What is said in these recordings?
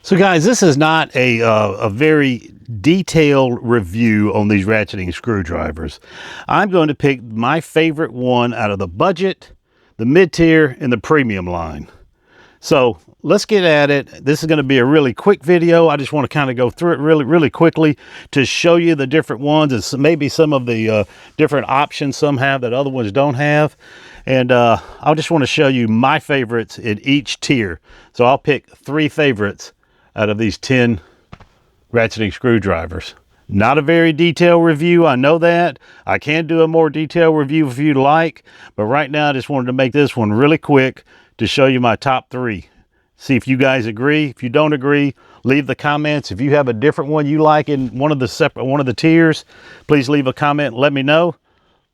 So guys, this is not a very detailed review on these ratcheting screwdrivers. I'm going to pick my favorite one out of the budget, the mid-tier, and the premium line. So let's get at it. This is going to be a really quick video. I just want to kind of go through it really quickly to show you the different ones and maybe some of the different options some have that other ones don't have. And I just want to show you my favorites in each tier. So I'll pick 3 favorites out of these 10 ratcheting screwdrivers. Not a very detailed review, I know that. I can do a more detailed review if you'd like, but right now I just wanted to make this one really quick to show you my top 3. See if you guys agree. If you don't agree, leave the comments. If you have a different one you like in one of the tiers, please leave a comment and let me know.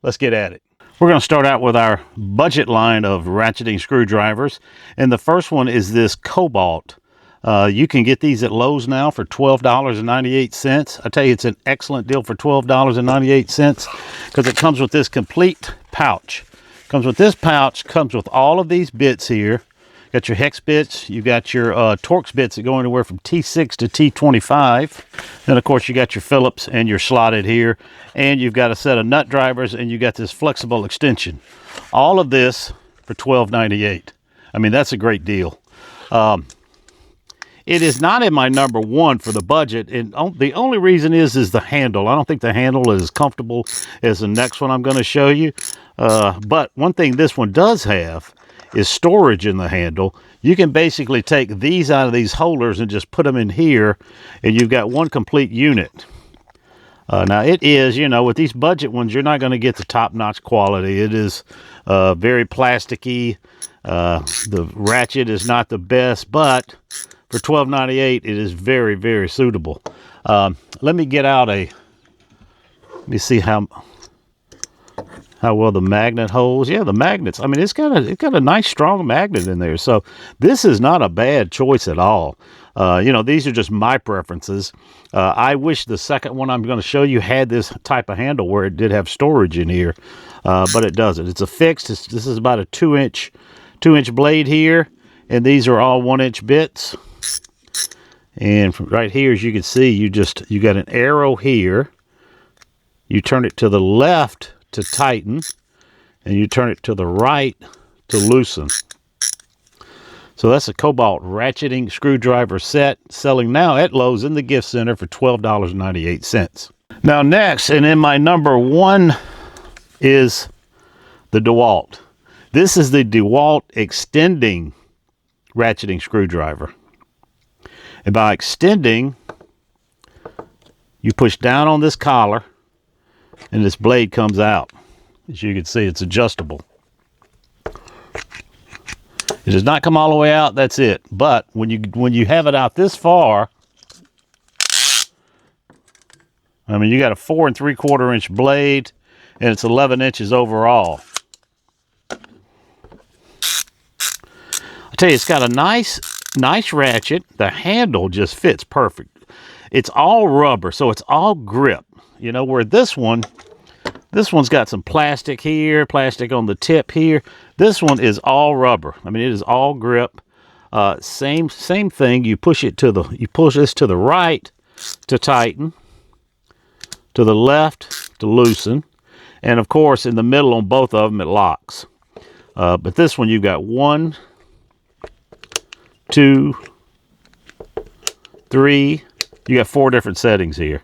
Let's get at it. We're going to start out with our budget line of ratcheting screwdrivers, and the first one is this Cobalt. You can get these at Lowe's now for $12.98. I tell you, it's an excellent deal for $12.98 because it comes with this complete pouch. Comes with this pouch, comes with all of these bits here. Got your hex bits, you got your Torx bits that go anywhere from T6 to T25. Then of course you got your Phillips and your slotted here. And you've got a set of nut drivers and you got this flexible extension. All of this for $12.98. I mean, that's a great deal. It is not in my number 1 for the budget, and the only reason is the handle. I don't think the handle is as comfortable as the next one I'm going to show you. But one thing this one does have is storage in the handle. You can basically take these out of these holders and just put them in here, and you've got one complete unit. Now it is, you know, with these budget ones, you're not going to get the top-notch quality. It is very plasticky. The ratchet is not the best, but for $12.98, it is very suitable. Let me get out let me see how well the magnet holds. Yeah, the magnets. I mean, it's got a nice strong magnet in there. So this is not a bad choice at all. You know, these are just my preferences. I wish the second one I'm going to show you had this type of handle where it did have storage in here, but it doesn't. It's a fixed. This is about a 2-inch blade here, and these are all 1-inch bits. And from right here, as you can see, you got an arrow here. You turn it to the left to tighten, and you turn it to the right to loosen. So that's a Cobalt ratcheting screwdriver set, selling now at Lowe's in the gift center for $12.98. Now next, and in my number 1, is the DeWalt. This is the DeWalt extending ratcheting screwdriver. And by extending, you push down on this collar and this blade comes out. As you can see, it's adjustable. It does not come all the way out, that's it. But when you have it out this far, I mean, you got a 4 3/4 inch blade and it's 11 inches overall. I tell you, it's got a nice ratchet. The handle just fits perfect. It's all rubber, so it's all grip. You know, where this one's got some plastic here, plastic on the tip here. This one is all rubber. I mean, it is all grip. Same thing. You push this to the right to tighten, to the left to loosen, and of course in the middle on both of them it locks. But this one you've got 1, 2, 3. You got 4 different settings here.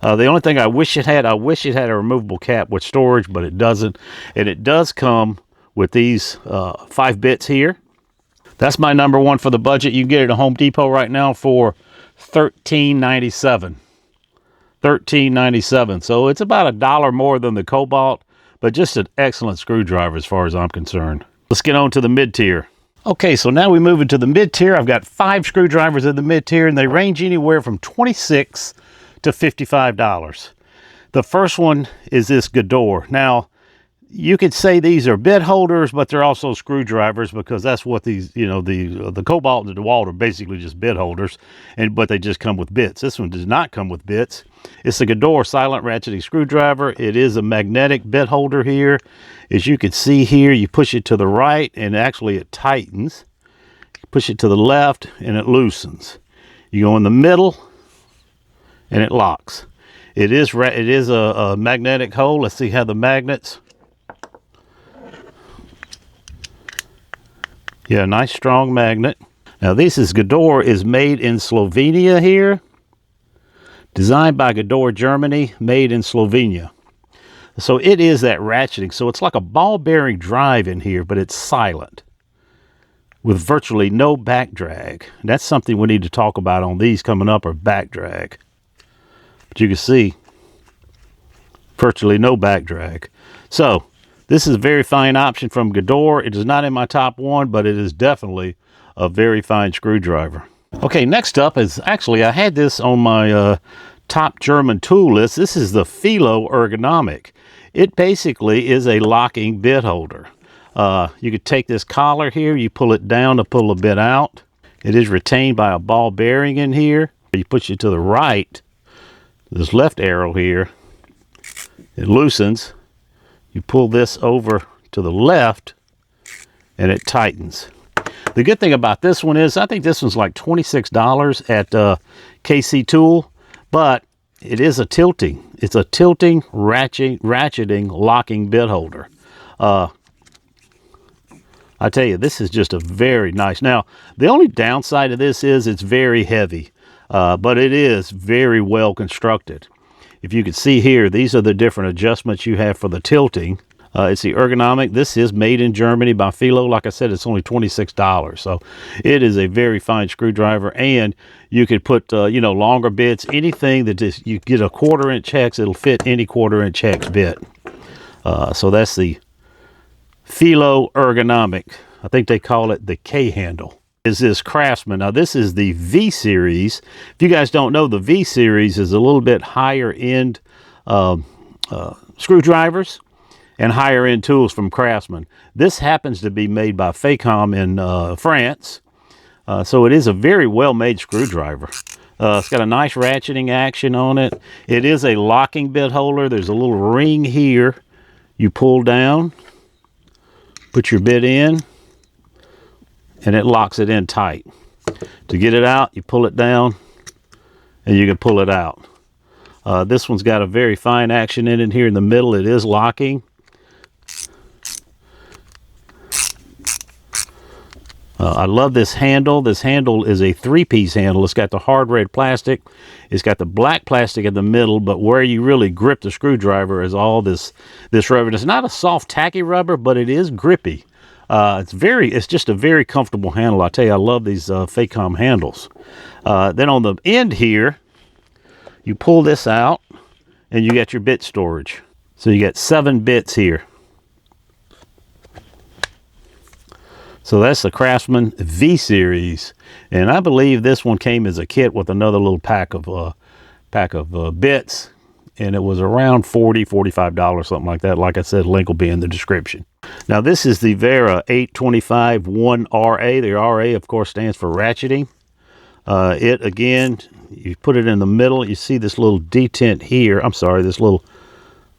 The only thing I wish it had a removable cap with storage, but it doesn't. And it does come with these 5 bits here. That's my number 1 for the budget. You can get it at Home Depot right now for $13.97. $13.97. So it's about $1 more than the Cobalt, but just an excellent screwdriver as far as I'm concerned. Let's get on to the mid-tier. Okay, so now we move into the mid-tier. I've got 5 screwdrivers in the mid-tier, and they range anywhere from $26 to $55. The first one is this Gador. Now, you could say these are bit holders, but they're also screwdrivers because that's what these, you know, the Cobalt and the DeWalt are basically just bit holders, but they just come with bits. This one does not come with bits. It's a Gador silent ratcheting screwdriver. It is a magnetic bit holder here. As you can see here, you push it to the right and actually it tightens. push it to the left, and it loosens. You go in the middle, and it locks. It is a magnetic hole. Let's see how the magnets. Yeah, nice strong magnet. Now this is Gador is made in Slovenia here. Designed by Gador Germany, made in Slovenia. So it is that ratcheting. So it's like a ball bearing drive in here, but it's silent with virtually no back drag. That's something we need to talk about on these coming up, are back drag. But you can see virtually no back drag. So this is a very fine option from Gador. It is not in my top one, but it is definitely a very fine screwdriver. Okay, next up is, actually I had this on my top German tool list. This is the Felo ergonomic. It basically is a locking bit holder. You could take this collar here, you pull it down to pull a bit out. It is retained by a ball bearing in here. You push it to the right, this left arrow here, it loosens. You pull this over to the left and it tightens. The good thing about this one is, I think this one's like $26 at KC Tool, but it is a tilting. It's a tilting, ratcheting, locking bit holder. I tell you, this is just a very nice. Now, the only downside of this is it's very heavy, but it is very well constructed. If you can see here, these are the different adjustments you have for the tilting. It's the ergonomic. This is made in Germany by Felo. Like I said, it's only $26. So it is a very fine screwdriver, and you could put, you know, longer bits, anything that you get a 1/4 inch hex, it'll fit any 1/4 inch hex bit. So that's the Felo ergonomic. I think they call it the K handle. Is this Craftsman. Now this is the V series. If you guys don't know, the V series is a little bit higher end screwdrivers and higher end tools from Craftsman. This happens to be made by Fecom in France. So it is a very well made screwdriver. It's got a nice ratcheting action on it. It is a locking bit holder. There's a little ring here. You pull down, put your bit in, and it locks it in tight. To get it out, you pull it down, and you can pull it out. This one's got a very fine action in it here in the middle. It is locking. I love this handle. This handle is a 3-piece handle. It's got the hard red plastic. It's got the black plastic in the middle, but where you really grip the screwdriver is all this rubber. It's not a soft, tacky rubber, but it is grippy. It's just a very comfortable handle. I tell you, I love these Fecom handles. Then on the end here, you pull this out, and you got your bit storage. So you got 7 bits here. So that's the Craftsman V series, and I believe this one came as a kit with another little pack of bits, and it was around $45, something like that. Like I said, link will be in the description. Now this is the Wera 825-1RA. The RA, of course, stands for ratcheting. It again, you put it in the middle. You see this little detent here. I'm sorry, this little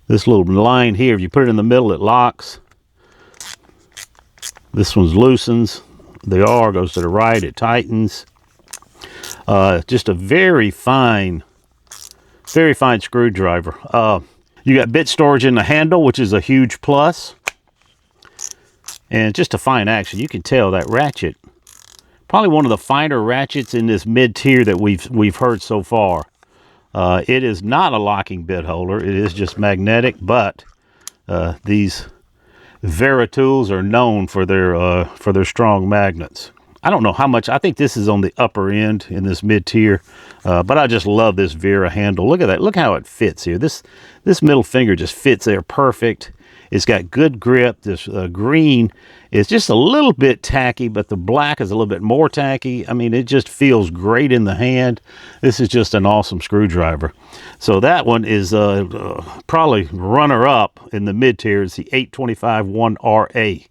line here. If you put it in the middle, it locks. This one's loosens. The R goes to the right, it tightens. Just a very fine screwdriver. You got bit storage in the handle, which is a huge plus. And just a fine action. You can tell that ratchet, probably one of the finer ratchets in this mid-tier that we've heard so far. It is not a locking bit holder. It is just magnetic, but these Wera tools are known for their strong magnets. I don't know how much. I think this is on the upper end in this mid-tier, but I just love this Wera handle. Look at that. Look how it fits here. This middle finger just fits there perfect. It's got good grip. This green is just a little bit tacky, but the black is a little bit more tacky. I mean, it just feels great in the hand. This is just an awesome screwdriver. So that one is probably runner-up in the mid-tier. It's the 825-1RA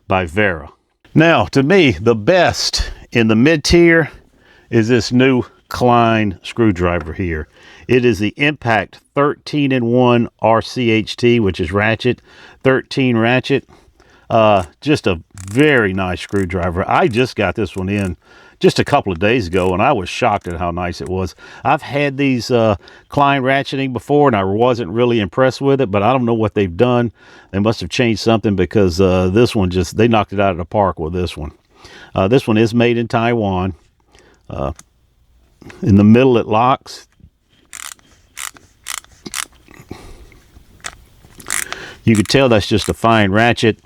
by Wera. Now, to me, the best in the mid-tier is this new Klein screwdriver here. It is the Impact 13-in-1 RCHT, which is ratchet, 13 ratchet. Just a very nice screwdriver. I just got this one in just a couple of days ago, and I was shocked at how nice it was. I've had these Klein ratcheting before, and I wasn't really impressed with it, but I don't know what they've done. They must have changed something, because this one they knocked it out of the park with this one. This one is made in Taiwan. In the middle it locks. You can tell that's just a fine ratchet.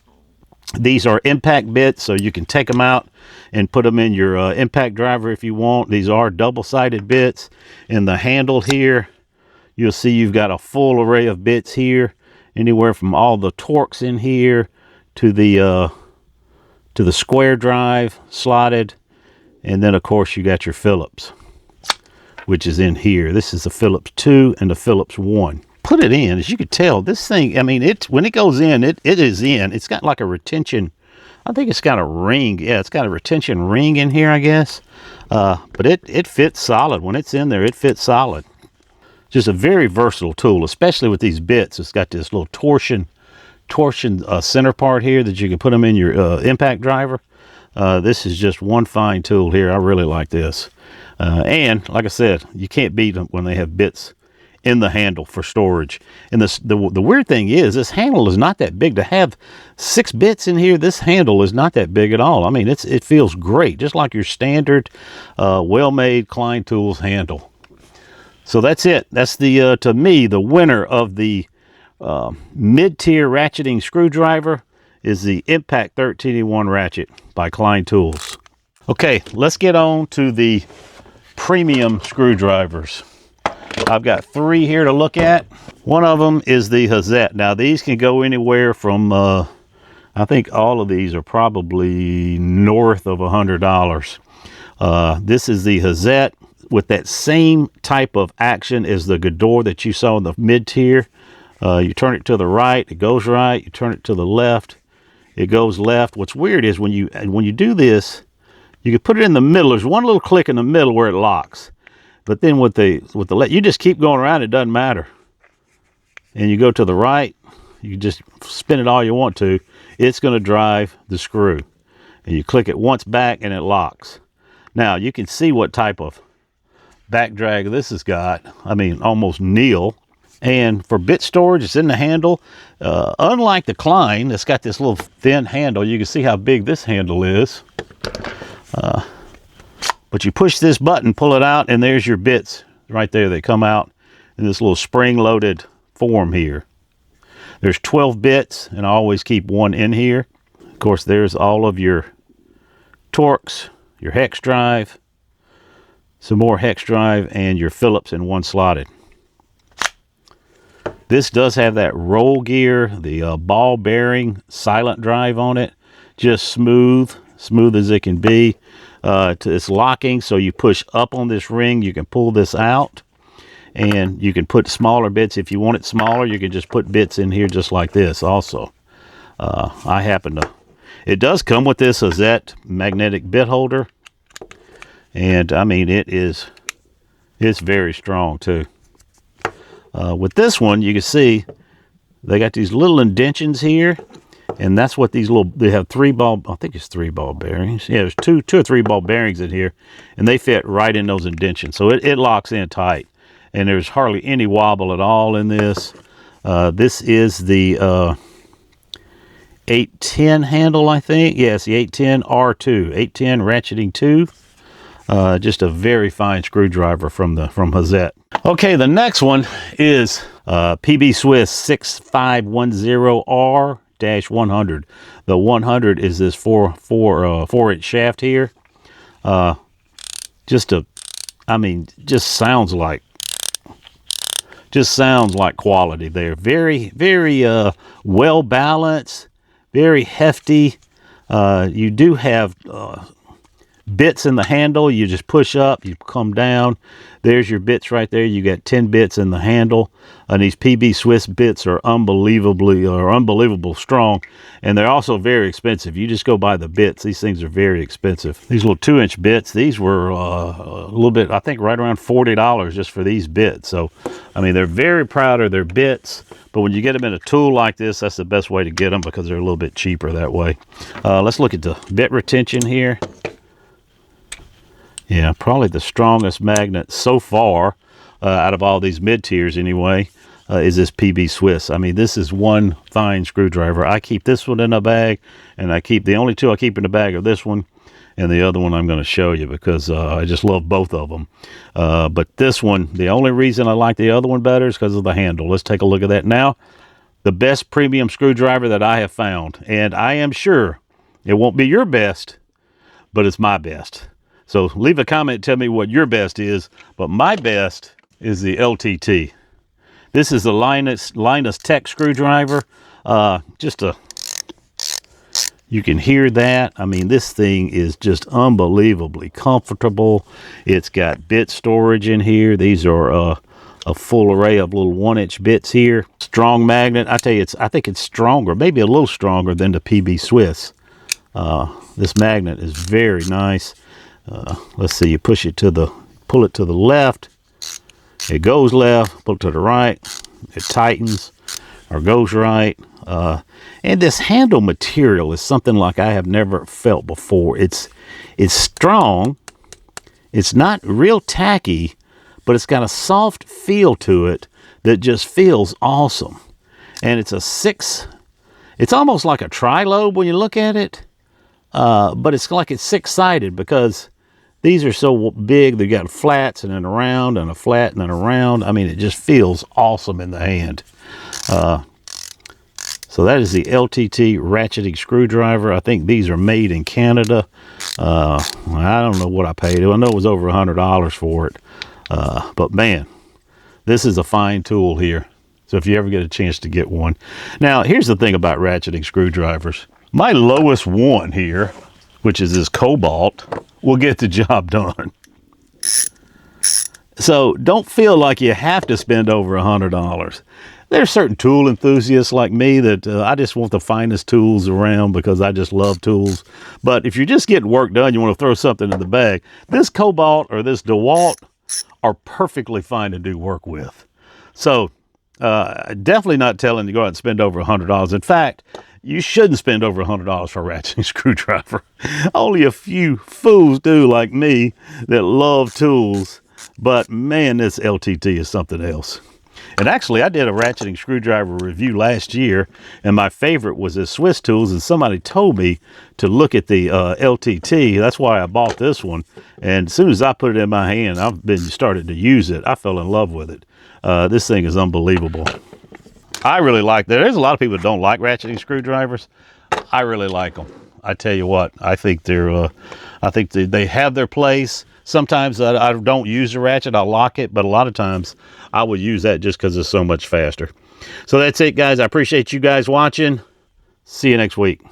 These are impact bits, so you can take them out and put them in your impact driver if you want. These are double-sided bits. In the handle here, you'll see you've got a full array of bits here, anywhere from all the Torx in here to the square drive slotted, and then of course you got your Phillips, which is in here. This is the Phillips 2 and the Phillips 1. Put it in, as you can tell, this thing, I mean, when it goes in, it is in. It's got like a retention, I think it's got a ring. Yeah, it's got a retention ring in here, I guess. But it fits solid. When it's in there, it fits solid. Just a very versatile tool, especially with these bits. It's got this little torsion center part here that you can put them in your impact driver. This is just one fine tool here. I really like this. And like I said, you can't beat them when they have bits in the handle for storage. And the weird thing is, this handle is not that big. To have 6 bits in here, this handle is not that big at all. I mean, it feels great, just like your standard well-made Klein Tools handle. So that's it. That's the to me, the winner of the mid-tier ratcheting screwdriver is the Impact 13E1 ratchet by Klein Tools. Okay, let's get on to the premium screwdrivers. I've got 3 here to look at. One of them is the Hazet. Now these can go anywhere from, I think all of these are probably north of $100. This is the Hazet with that same type of action as the Gador that you saw in the mid-tier. You turn it to the right, it goes right. You turn it to the left, it goes left. What's weird is when you do this, you can put it in the middle. There's one little click in the middle where it locks. But then with the you just keep going around, it doesn't matter. And you go to the right, you just spin it all you want to. It's going to drive the screw. And you click it once back and it locks. Now you can see what type of back drag this has got. I mean, almost nil. And for bit storage, it's in the handle. Unlike the Klein, it's got this little thin handle. You can see how big this handle is. But you push this button, pull it out, and there's your bits right there. They come out in this little spring-loaded form here. There's 12 bits, and I always keep one in here. Of course, there's all of your Torx, your hex drive, some more hex drive, and your Phillips in one slotted. This does have that roll gear, the ball bearing silent drive on it. Just smooth as it can be. It's locking, so you push up on this ring, you can pull this out, and you can put smaller bits. If you want it smaller, you can just put bits in here just like this also. It does come with this Hazet magnetic bit holder, and I mean, it's very strong too. With this one, you can see they got these little indentions here. And that's what these they have 3 ball, I think it's 3 ball bearings. Yeah, there's 2 or 3 ball bearings in here, and they fit right in those indentions. So it locks in tight, and there's hardly any wobble at all in this. This is the 810 handle, I think. Yes, the 810 R2, 810 ratcheting 2. Just a very fine screwdriver from Hazet. Okay, the next one is PB Swiss 6510R. 100. The 100 is this 4-inch shaft here. Just sounds like quality there. Very well balanced, very hefty. You do have bits in the handle. You just push up, you come down. There's your bits right there. You got 10 bits in the handle. And these PB Swiss bits are unbelievable strong. And they're also very expensive. You just go buy the bits. These things are very expensive. These little 2-inch bits, these were a little bit, I think right around $40 just for these bits. So, I mean, they're very proud of their bits. But when you get them in a tool like this, that's the best way to get them because they're a little bit cheaper that way. Let's look at the bit retention here. Yeah, probably the strongest magnet so far out of all these mid-tiers anyway is this PB Swiss. I mean, this is one fine screwdriver. I keep this one in a bag, and the only two I keep in the bag are this one and the other one I'm going to show you because I just love both of them. But this one, the only reason I like the other one better is because of the handle. Let's take a look at that now. The best premium screwdriver that I have found, and I am sure it won't be your best, but it's my best. So leave a comment, tell me what your best is, but my best is the LTT. This is the Linus Tech screwdriver. You can hear that. I mean, this thing is just unbelievably comfortable. It's got bit storage in here. These are a full array of little 1-inch bits here. Strong magnet. I tell you, I think it's stronger, maybe a little stronger than the PB Swiss. This magnet is very nice. Let's see, you pull it to the left, it goes left, pull it to the right, it tightens or goes right. And this handle material is something like I have never felt before. It's strong, it's not real tacky, but it's got a soft feel to it that just feels awesome. And it's almost like a tri-lobe when you look at it, but it's like it's 6-sided because these are so big. They've got flats and then a round and a flat and then a round. I mean, it just feels awesome in the hand. So that is the LTT ratcheting screwdriver. I think these are made in Canada. I don't know what I paid. I know it was over $100 for it. But man, this is a fine tool here. So if you ever get a chance to get one. Now, here's the thing about ratcheting screwdrivers. My lowest one here, which is this Cobalt, will get the job done. So don't feel like you have to spend over $100. There's certain tool enthusiasts like me that I just want the finest tools around because I just love tools. But if you're just getting work done, you want to throw something in the bag, this Cobalt or this DeWalt are perfectly fine to do work with. So definitely not telling you to go out and spend over $100. In fact, you shouldn't spend over $100 for a ratcheting screwdriver. Only a few fools do like me that love tools. But man, this LTT is something else. And actually, I did a ratcheting screwdriver review last year, and my favorite was the Swiss tools, and somebody told me to look at the LTT. That's why I bought this one. And as soon as I put it in my hand, I've been started to use it. I fell in love with it. This thing is unbelievable. I really like that. There's a lot of people that don't like ratcheting screwdrivers. I really like them. I tell you what, I think they have their place. Sometimes I don't use the ratchet, I'll lock it, but a lot of times I will use that just because it's so much faster. So that's it, guys. I appreciate you guys watching. See you next week.